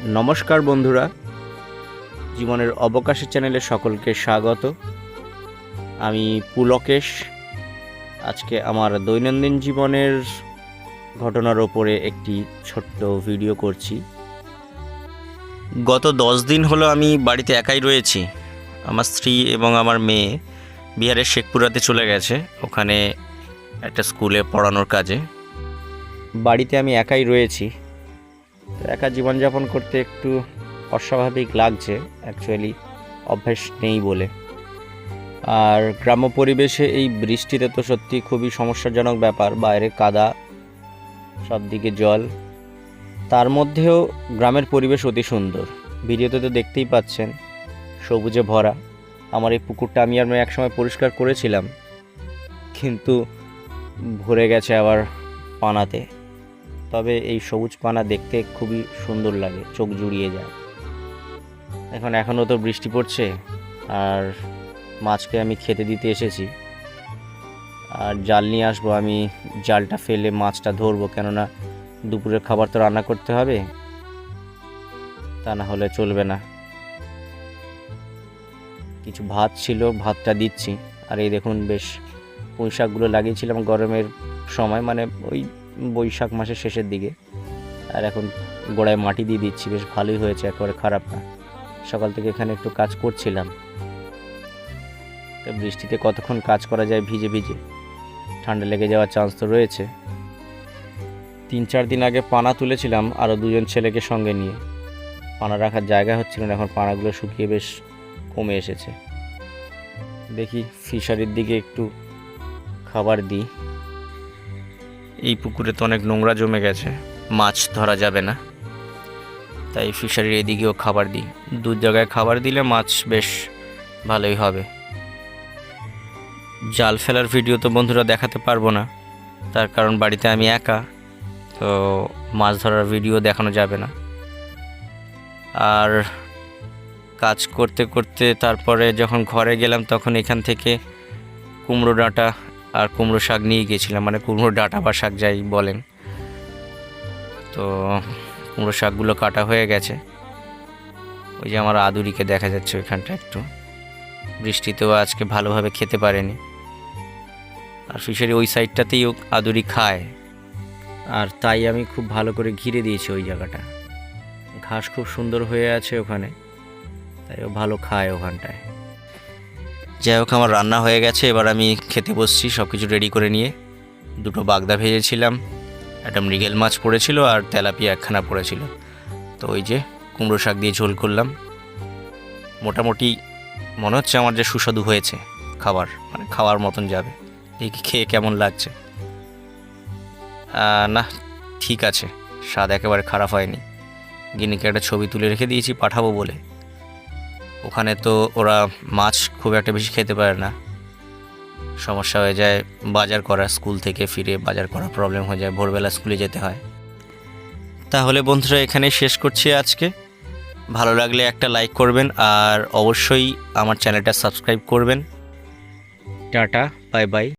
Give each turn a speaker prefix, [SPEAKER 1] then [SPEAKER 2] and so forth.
[SPEAKER 1] নমস্কার বন্ধুরা, জীবনের অবকাশের চ্যানেলে সকলকে স্বাগত। আমি পুলকেশ। আজকে আমার দৈনন্দিন জীবনের ঘটনার ওপরে একটি ছোট্ট ভিডিও করছি। গত 10 দিন হলো আমি বাড়িতে একাই রয়েছি। আমার স্ত্রী এবং আমার মেয়ে বিহারের শেখপুরাতে চলে গেছে, ওখানে একটা স্কুলে পড়ানোর কাজে। বাড়িতে আমি একাই রয়েছি। একা জীবনযাপন করতে একটু অস্বাভাবিক লাগছে, অ্যাকচুয়ালি অভ্যাস নেই বলে। আর গ্রাম্য পরিবেশে এই বৃষ্টিতে তো সত্যি খুবই সমস্যাজনক ব্যাপার। বাইরে কাদা, সব দিকে জল, তার মধ্যেও গ্রামের পরিবেশ অতি সুন্দর। ভিডিওতে তো দেখতেই পাচ্ছেন, সবুজে ভরা। আমার এই পুকুরটা আমি আর একসময় পরিষ্কার করেছিলাম, কিন্তু ভরে গেছে আবার পানাতে। তবে এই সবুজ পানা দেখতে খুবই সুন্দর লাগে, চোখ জুড়িয়ে যায়। এখনও তো বৃষ্টি পড়ছে, আর মাছকে আমি খেতে দিতে এসেছি। আর জাল নিয়ে আসবো, আমি জালটা ফেলে মাছটা ধরবো, কেননা দুপুরের খাবার তো রান্না করতে হবে, তা না হলে চলবে না। কিছু ভাত ছিল, ভাতটা দিচ্ছি। আর এই দেখুন, বেশ পুঁই শাকগুলো লাগিয়েছিলাম গরমের সময়, মানে ওই বৈশাখ মাসের শেষের দিকে। আর এখন গোড়ায় মাটি দিয়ে দিচ্ছি, বেশ ভালোই হয়েছে, একেবারে খারাপ না। সকাল থেকে এখানে একটু কাজ করছিলাম, তো বৃষ্টিতে কতক্ষণ কাজ করা যায় ভিজে ভিজে, ঠান্ডা লেগে যাওয়ার চান্স তো রয়েছে। 3-4 দিন আগে পানা তুলেছিলাম আরও 2জন ছেলেকে সঙ্গে নিয়ে। পানা রাখার জায়গা হচ্ছিল না, এখন পানাগুলো শুকিয়ে বেশ কমে এসেছে। দেখি ফিশারির দিকে একটু খাবার দিই। এই পুকুরে তো অনেক নোংরা জমে গেছে, মাছ ধরা যাবে না, তাই ফিশারির এদিকেও খাবার দিই। 2 জায়গায় খাবার দিলে মাছ বেশ ভালোই হবে। জাল ফেলার ভিডিও তো বন্ধুরা দেখাতে পারবো না, তার কারণ বাড়িতে আমি একা, তো মাছ ধরার ভিডিও দেখানো যাবে না। আর কাজ করতে করতে তারপরে যখন ঘরে গেলাম, তখন এখান থেকে কুমড়ো ডাঁটা আর কুমড়ো শাক নিয়ে গিয়েছিলাম, মানে কুমড়ো ডাঁটা বা শাক যাই বলেন। তো কুমড়ো শাকগুলো কাটা হয়ে গেছে। ওই যে আমার আদুরিকে দেখা যাচ্ছে ওইখানটা, একটু বৃষ্টিতেও আজকে ভালোভাবে খেতে পারেনি। আর ফিশারি ওই সাইডটাতেই আদুরি খায়, আর তাই আমি খুব ভালো করে ঘিরে দিয়েছি ওই জায়গাটা। ঘাস খুব সুন্দর হয়ে আছে ওখানে, তাই ও ভালো খায় ওখানটায়। যাই হোক, আমার রান্না হয়ে গেছে, এবার আমি খেতে বসছি সব কিছু রেডি করে নিয়ে। 2টো বাগদা ভেজেছিলাম, একটা মৃগেল মাছ পড়েছিল, আর তেলাপিয়া একখানা পড়েছিল। তো ওই যে কুমড়ো শাক দিয়ে ঝোল করলাম। মোটামুটি মনে হচ্ছে আমার যে সুস্বাদু হয়েছে খাবার, মানে খাওয়ার মতন যাবে। দেখি খেয়ে কেমন লাগছে। না, ঠিক আছে, স্বাদ একেবারে খারাপ হয়নি। গিনিকে একটা ছবি তুলে রেখে দিয়েছি, পাঠাবো বলে। ওখানে তো ওরা মাছ খুব একটা বেশি খেতে পারে না, সমস্যা হয়ে যায় বাজার করা, স্কুল থেকে ফিরে বাজার করা প্রবলেম হয়ে যায়, ভোরবেলা স্কুলে যেতে হয়। তাহলে বন্ধুরা, এখানে শেষ করছি আজকে। ভালো লাগলে একটা লাইক করবেন, আর অবশ্যই আমার চ্যানেলটা সাবস্ক্রাইব করবেন। Tata, bye bye.